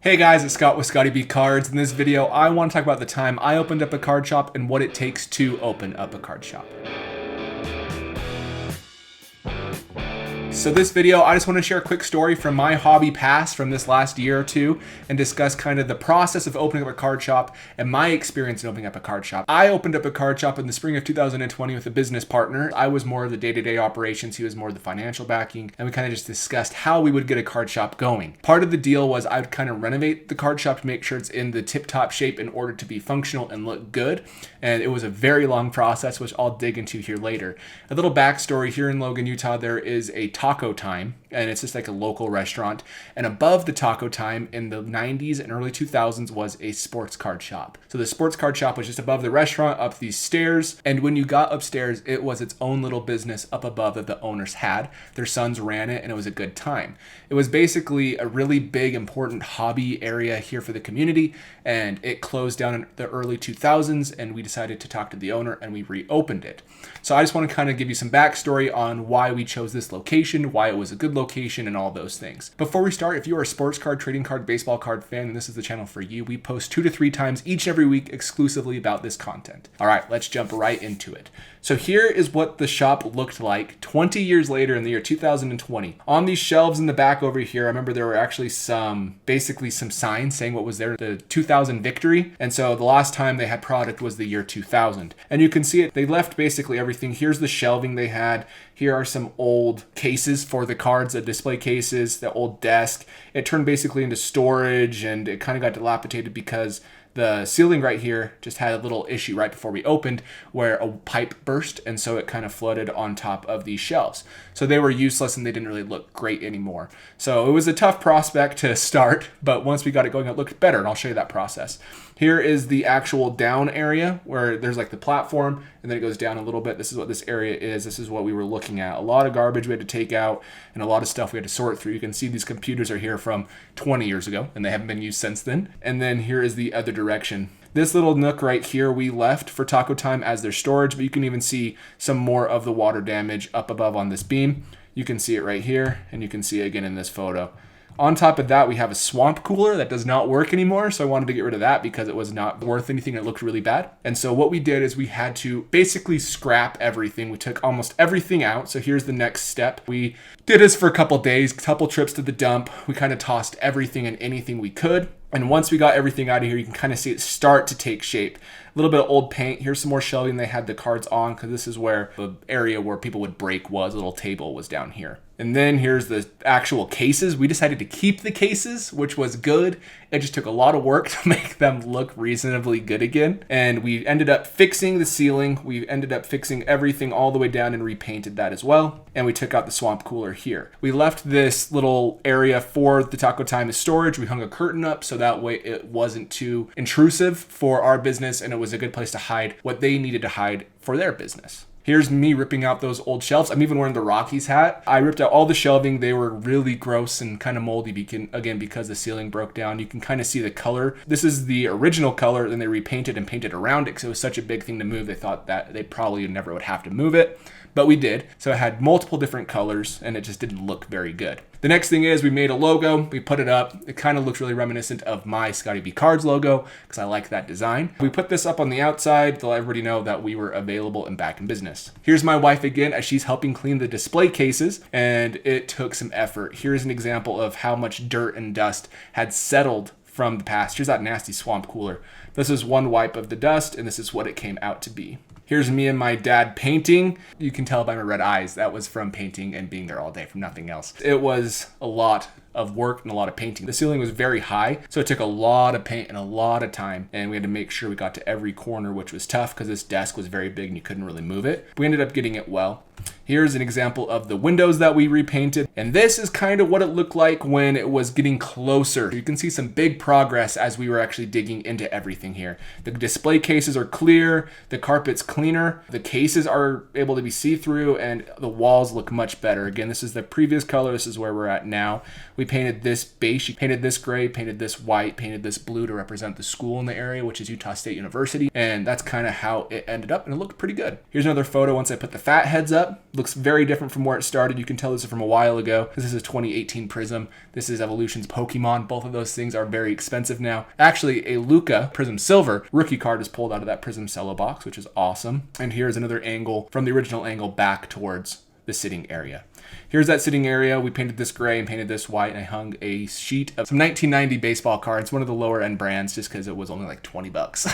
Hey guys, it's Scott with Scotty B Cards. In this video, I want to talk about the time I opened up a card shop and what it takes to open up a card shop. So this video, I just want to share a quick story from my hobby past from this last year or two and discuss kind of the process of opening up a card shop and my experience in opening up a card shop. I opened up a card shop in the spring of 2020 with a business partner. I was more of the day-to-day operations. He was more of the financial backing. And we kind of just discussed how we would get a card shop going. Part of the deal was I would kind of renovate the card shop to make sure it's in the tip-top shape in order to be functional and look good. And it was a very long process, which I'll dig into here later. A little backstory: here in Logan, Utah, there is a Taco Time, and it's just like a local restaurant. And above the Taco Time in the 90s and early 2000s was a sports card shop. So the sports card shop was just above the restaurant, up these stairs. And when you got upstairs, it was its own little business up above that the owners had. Their sons ran it, and it was a good time. It was basically a really big, important hobby area here for the community, and it closed down in the early 2000s, and we decided to talk to the owner, and we reopened it. So I just want to kind of give you some backstory on why we chose this location, why it was a good location, and all those things. Before we start, if you are a sports card, trading card, baseball card fan, then this is the channel for you. We post 2 to 3 times each and every week exclusively about this content. All right, let's jump right into it. So here is what the shop looked like 20 years later in the year 2020. On these shelves in the back over here, I remember there were actually some signs saying what was there, the 2000 victory. And so the last time they had product was the year 2000. And you can see it, they left basically everything. Here's the shelving they had. Here are some old cases for the cards, the display cases, the old desk. It turned basically into storage, and it kind of got dilapidated because the ceiling right here just had a little issue right before we opened where a pipe burst, and so it kind of flooded on top of these shelves. So they were useless and they didn't really look great anymore. So it was a tough prospect to start, but once we got it going, it looked better, and I'll show you that process. Here is the actual down area where there's like the platform, and then it goes down a little bit. This is what this area is. This is what we were looking at. A lot of garbage we had to take out and a lot of stuff we had to sort through. You can see these computers are here from 20 years ago, and they haven't been used since then. And then here is the other direction. This little nook right here we left for Taco Time as their storage, but you can even see some more of the water damage up above on this beam. You can see it right here, and you can see it again in this photo. On top of that, we have a swamp cooler that does not work anymore, so I wanted to get rid of that because it was not worth anything. It looked really bad. And so what we did is we had to basically scrap everything. We took almost everything out. So here's the next step. We did this for a couple days, couple trips to the dump. We kind of tossed everything and anything we could. And once we got everything out of here, you can kind of see it start to take shape. A little bit of old paint. Here's some more shelving they had the cards on, because this is where the area where people would break was. A little table was down here. And then here's the actual cases. We decided to keep the cases, which was good. It just took a lot of work to make them look reasonably good again. And we ended up fixing the ceiling. We ended up fixing everything all the way down and repainted that as well. And we took out the swamp cooler here. We left this little area for the Taco Time as storage. We hung a curtain up so that way it wasn't too intrusive for our business, and it was a good place to hide what they needed to hide for their business. Here's me ripping out those old shelves. I'm even wearing the Rockies hat. I ripped out all the shelving. They were really gross and kind of moldy again because the ceiling broke down. You can kind of see the color. This is the original color, then they repainted and painted around it because it was such a big thing to move. They thought that they probably never would have to move it, but we did. So it had multiple different colors, and it just didn't look very good. The next thing is we made a logo. We put it up. It kind of looks really reminiscent of my Scotty B Cards logo because I like that design. We put this up on the outside to let everybody know that we were available and back in business. Here's my wife again as she's helping clean the display cases, and it took some effort. Here's an example of how much dirt and dust had settled from the past. Here's that nasty swamp cooler. This is one wipe of the dust, and this is what it came out to be. Here's me and my dad painting. You can tell by my red eyes that was from painting and being there all day from nothing else. It was a lot of work and a lot of painting. The ceiling was very high, so it took a lot of paint and a lot of time, and we had to make sure we got to every corner, which was tough because this desk was very big and you couldn't really move it. We ended up getting it well. Here's an example of the windows that we repainted, and this is kind of what it looked like when it was getting closer. You can see some big progress as we were actually digging into everything here. The display cases are clear, the carpet's clean. cleaner. The cases are able to be see-through and the walls look much better. Again, this is the previous color. This is where we're at now. We painted this beige, painted this gray, painted this white, painted this blue to represent the school in the area, which is Utah State University. And that's kind of how it ended up, and it looked pretty good. Here's another photo once I put the fat heads up. Looks very different from where it started. You can tell this is from a while ago. This is a 2018 Prism. This is Evolution's Pokemon. Both of those things are very expensive now. Actually, a Luca Prism Silver rookie card is pulled out of that Prism Cello box, which is awesome. And here's another angle from the original angle back towards the sitting area. Here's that sitting area. We painted this gray and painted this white, and I hung a sheet of some 1990 baseball cards, one of the lower end brands, just because it was only like 20 bucks.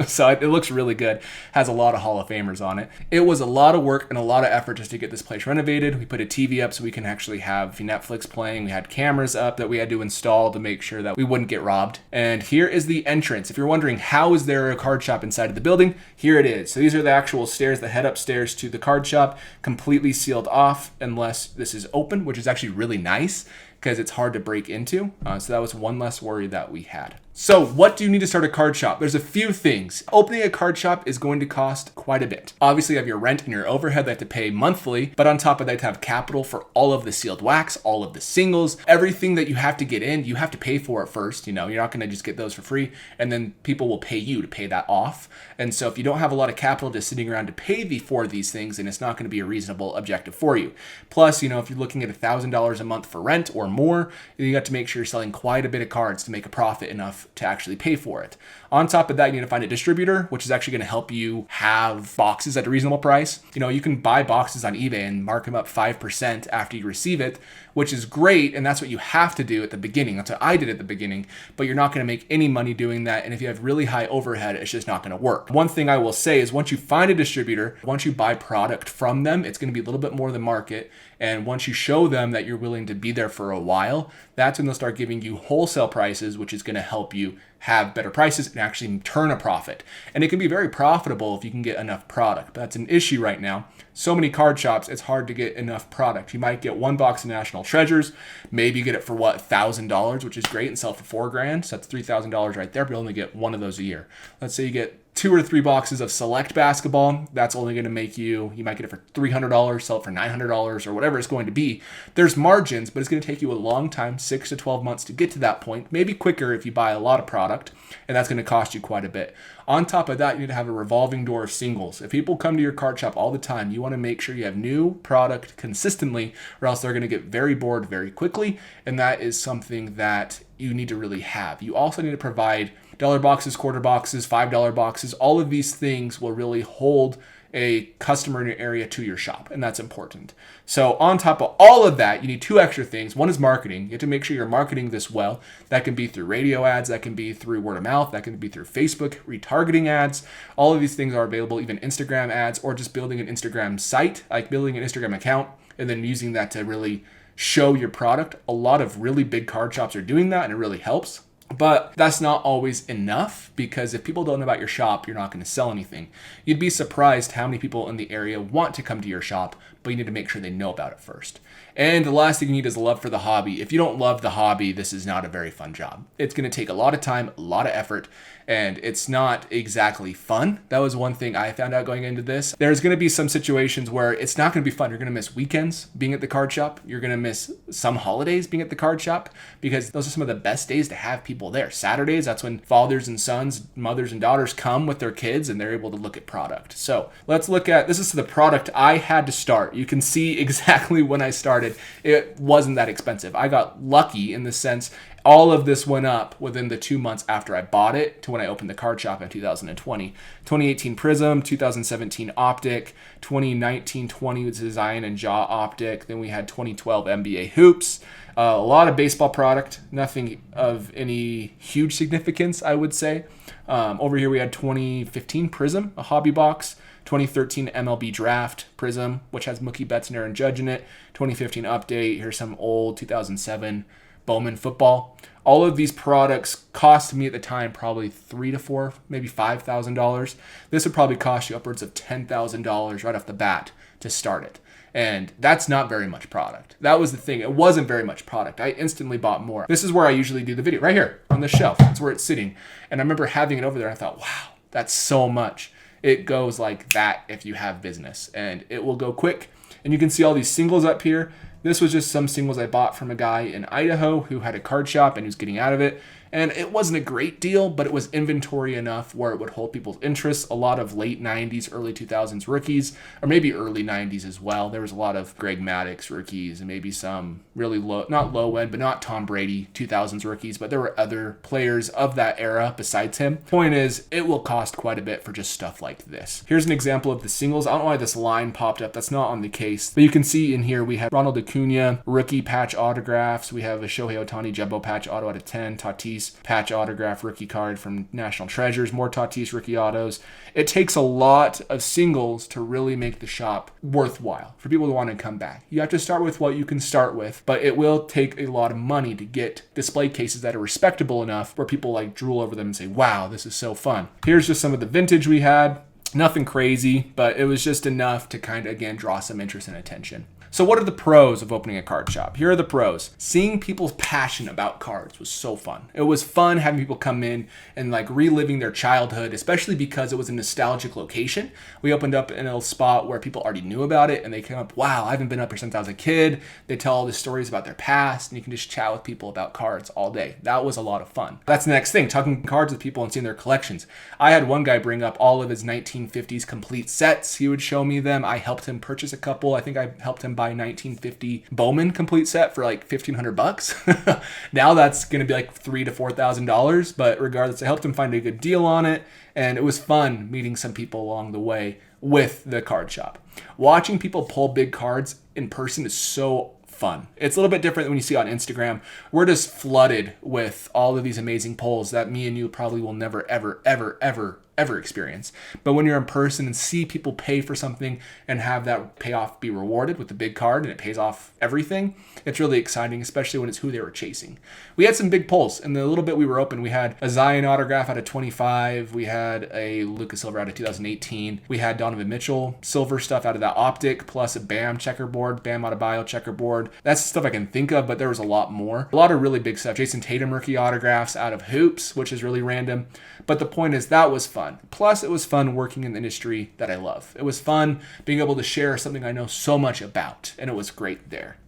So it looks really good. Has a lot of Hall of Famers on it. It was a lot of work and a lot of effort just to get this place renovated. We put a TV up so we can actually have Netflix playing. We had cameras up that we had to install to make sure that we wouldn't get robbed. And here is the entrance. If you're wondering how is there a card shop inside of the building, here it is. So these are the actual stairs that head upstairs to the card shop, completely sealed off unless this is open, which is actually really nice because it's hard to break into. So that was one less worry that we had. So what do you need to start a card shop? There's a few things. Opening a card shop is going to cost quite a bit. Obviously you have your rent and your overhead that you have to pay monthly, but on top of that, to have capital for all of the sealed wax, all of the singles, everything that you have to get in, you have to pay for it first. You know, you're not going to just get those for free, and then people will pay you to pay that off. And so if you don't have a lot of capital just sitting around to pay for these things, then it's not going to be a reasonable objective for you. Plus, you know, if you're looking at $1,000 a month for rent or more, you got to make sure you're selling quite a bit of cards to make a profit enough to actually pay for it. On top of that, you need to find a distributor, which is actually going to help you have boxes at a reasonable price. You know, you can buy boxes on eBay and mark them up 5% after you receive it, which is great. And that's what you have to do at the beginning. That's what I did at the beginning, but you're not going to make any money doing that. And if you have really high overhead, it's just not going to work. One thing I will say is once you find a distributor, once you buy product from them, it's going to be a little bit more than market. And once you show them that you're willing to be there for a while, that's when they'll start giving you wholesale prices, which is going to help you have better prices and actually turn a profit. And it can be very profitable if you can get enough product. But that's an issue right now. So many card shops, it's hard to get enough product. You might get one box of National Treasures, maybe you get it for what, $1,000, which is great, and sell it for $4,000. So that's $3,000 right there, but you only get one of those a year. Let's say you get 2 or 3 boxes of Select basketball. That's only going to make you might get it for $300, sell it for $900 or whatever it's going to be. There's margins, but it's going to take you a long time, 6 to 12 months to get to that point, maybe quicker if you buy a lot of product, and that's going to cost you quite a bit. On top of that, you need to have a revolving door of singles. If people come to your card shop all the time, you want to make sure you have new product consistently, or else they're going to get very bored very quickly, and that is something that you need to really have. You also need to provide dollar boxes, quarter boxes, $5 boxes. All of these things will really hold a customer in your area to your shop, and that's important. So on top of all of that, you need 2 extra things. One is marketing. You have to make sure you're marketing this well. That can be through radio ads, that can be through word of mouth, that can be through Facebook retargeting ads. All of these things are available, even Instagram ads, or just building an Instagram site, like building an Instagram account and then using that to really show your product. A lot of really big card shops are doing that, and it really helps. But that's not always enough, because if people don't know about your shop, you're not going to sell anything. You'd be surprised how many people in the area want to come to your shop, but you need to make sure they know about it first. And the last thing you need is love for the hobby. If you don't love the hobby, this is not a very fun job. It's going to take a lot of time, a lot of effort, and it's not exactly fun. That was one thing I found out going into this. There's going to be some situations where it's not going to be fun. You're going to miss weekends being at the card shop. You're going to miss some holidays being at the card shop, because those are some of the best days to have people there. Saturdays, that's when fathers and sons, mothers and daughters come with their kids and they're able to look at product. So let's look at, this is the product I had to start. You can see exactly when I started, it wasn't that expensive. I got lucky in the sense all of this went up within the 2 months after I bought it to when I opened the card shop in 2020. 2018 Prism, 2017 Optic, 2019-20 was Zion and Jaw Optic. Then we had 2012 NBA Hoops. A lot of baseball product, nothing of any huge significance, I would say. Over here we had 2015 Prism, a hobby box. 2013 MLB Draft Prism, which has Mookie Betts and Aaron Judge in it. 2015 Update. Here's some old 2007 Bowman football. All of these products cost me at the time probably $3,000 to $4,000, maybe $5,000. This would probably cost you upwards of $10,000 right off the bat to start it. And that's not very much product. That was the thing. It wasn't very much product. I instantly bought more. This is where I usually do the video, right here on the shelf. That's where it's sitting. And I remember having it over there and I thought, wow, that's so much. It goes like that if you have business, and it will go quick. And you can see all these singles up here. This was just some singles I bought from a guy in Idaho who had a card shop and he was getting out of it. And it wasn't a great deal, but it was inventory enough where it would hold people's interest. A lot of late 90s, early 2000s rookies, or maybe early 90s as well. There was a lot of Greg Maddux rookies and maybe some really low, not low end, but not Tom Brady 2000s rookies, but there were other players of that era besides him. Point is, it will cost quite a bit for just stuff like this. Here's an example of the singles. I don't know why this line popped up. That's not on the case. But you can see in here we have Ronald Acuna rookie patch autographs. We have a Shohei Ohtani jumbo patch auto out of 10. Tatis patch autograph rookie card from National Treasures, more Tatis rookie autos. It takes a lot of singles to really make the shop worthwhile for people to want to come back. You have to start with what you can start with, but it will take a lot of money to get display cases that are respectable enough where people like drool over them and say, wow, this is so fun. Here's just some of the vintage we had. Nothing crazy, but it was just enough to kind of, again, draw some interest and attention. So what are the pros of opening a card shop? Here are the pros. Seeing people's passion about cards was so fun. It was fun having people come in and like reliving their childhood, especially because it was a nostalgic location. We opened up in a spot where people already knew about it and they came up, wow, I haven't been up here since I was a kid. They tell all the stories about their past and you can just chat with people about cards all day. That was a lot of fun. That's the next thing, talking cards with people and seeing their collections. I had one guy bring up all of his 1950s complete sets. He would show me them. I helped him purchase a couple. I think I helped him buy 1950 Bowman complete set for like $1,500. Now that's going to be like $3,000 to $4,000, but regardless, I helped him find a good deal on it, and it was fun meeting some people along the way with the card shop. Watching people pull big cards in person is so fun. It's a little bit different than when you see on Instagram. We're just flooded with all of these amazing pulls that me and you probably will never, ever experience. But when you're in person and see people pay for something and have that payoff be rewarded with the big card and it pays off everything, it's really exciting, especially when it's who they were chasing. We had some big pulls. In the little bit we were open, we had a Zion autograph out of 25. We had a Lucas Silver out of 2018. We had Donovan Mitchell silver stuff out of that Optic, plus a Bam checkerboard, Bam Adebayo checkerboard. That's the stuff I can think of, but there was a lot more. A lot of really big stuff. Jason Tatum rookie autographs out of Hoops, which is really random. But the point is that was fun. Plus, it was fun working in the industry that I love. It was fun being able to share something I know so much about, and it was great there.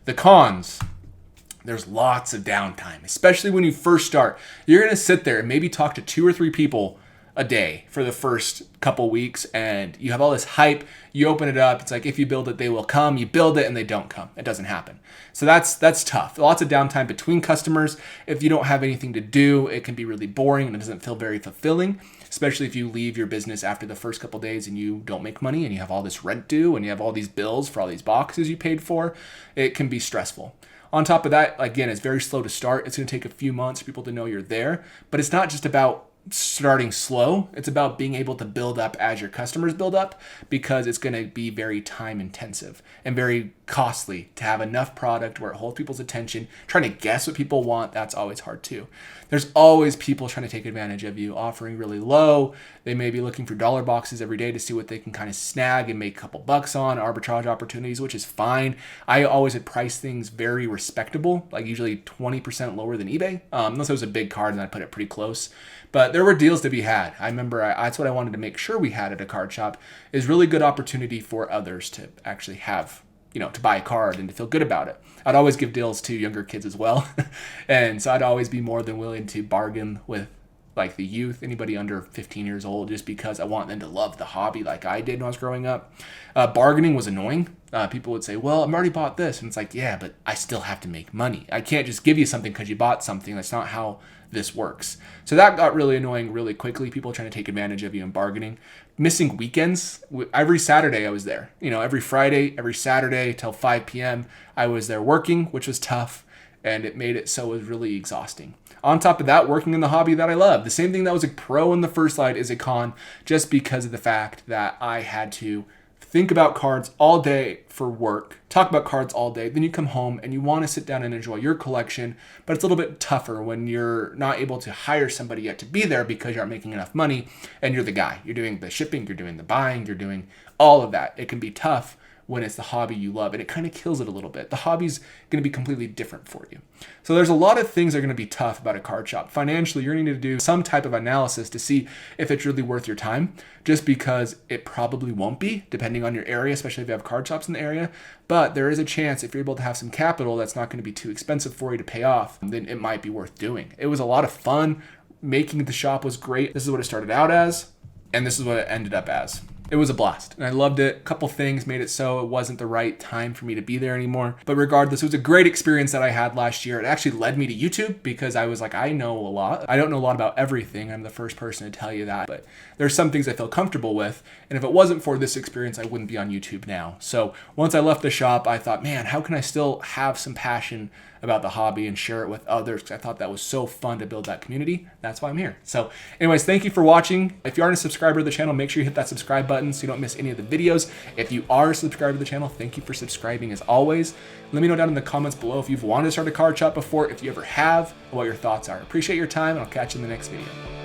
The cons. There's lots of downtime, especially when you first start. You're going to sit there and maybe talk to 2 or 3 people a day for the first couple weeks, and you have all this hype. You open it up. It's like, if you build it, they will come. You build it and they don't come. It doesn't happen. So that's tough. Lots of downtime between customers. If you don't have anything to do, it can be really boring and it doesn't feel very fulfilling, especially if you leave your business after the first couple days and you don't make money and you have all this rent due and you have all these bills for all these boxes you paid for. It can be stressful. On top of that, again, it's very slow to start. It's going to take a few months for people to know you're there, but it's not just about starting slow. It's about being able to build up as your customers build up, because it's going to be very time intensive and very costly to have enough product where it holds people's attention. Trying to guess what people want, that's always hard too. There's always people trying to take advantage of you, offering really low. They may be looking for dollar boxes every day to see what they can kind of snag and make a couple bucks on, arbitrage opportunities, which is fine. I always had priced things very respectable, like usually 20% lower than eBay, unless it was a big card and I put it pretty close. But there were deals to be had. I remember that's what I wanted to make sure we had at a card shop, is really good opportunity for others to actually have, to buy a card and to feel good about it. I'd always give deals to younger kids as well. And so I'd always be more than willing to bargain with like the youth, anybody under 15 years old, just because I want them to love the hobby like I did when I was growing up. Bargaining was annoying. People would say, well, I've already bought this. And it's like, yeah, but I still have to make money. I can't just give you something because you bought something. That's not how this works. So that got really annoying really quickly. People trying to take advantage of you and bargaining. Missing weekends. Every Saturday I was there. Every Friday, every Saturday till 5 p.m. I was there working, which was tough. And it made it so it was really exhausting. On top of that, working in the hobby that I love. The same thing that was a pro in the first slide is a con, just because of the fact that I had to think about cards all day for work, talk about cards all day. Then you come home and you want to sit down and enjoy your collection, but it's a little bit tougher when you're not able to hire somebody yet to be there because you aren't making enough money and you're the guy. You're doing the shipping, you're doing the buying, you're doing all of that. It can be tough when it's the hobby you love, and it kind of kills it a little bit. The hobby's going to be completely different for you. So there's a lot of things that are going to be tough about a card shop. Financially, you're going to need to do some type of analysis to see if it's really worth your time, just because it probably won't be, depending on your area, especially if you have card shops in the area. But there is a chance if you're able to have some capital that's not going to be too expensive for you to pay off, then it might be worth doing. It was a lot of fun. Making the shop was great. This is what it started out as, and this is what it ended up as. It was a blast, and I loved it. A couple things made it so it wasn't the right time for me to be there anymore. But regardless, it was a great experience that I had last year. It actually led me to YouTube because I was like, I know a lot. I don't know a lot about everything. I'm the first person to tell you that, but there's some things I feel comfortable with. And if it wasn't for this experience, I wouldn't be on YouTube now. So once I left the shop, I thought, man, how can I still have some passion about the hobby and share it with others? Because I thought that was so fun to build that community. That's why I'm here. So anyways, thank you for watching. If you aren't a subscriber to the channel, make sure you hit that subscribe button so you don't miss any of the videos. If you are a subscriber to the channel, thank you for subscribing as always. Let me know down in the comments below if you've wanted to start a card shop before, if you ever have, what your thoughts are. Appreciate your time, and I'll catch you in the next video.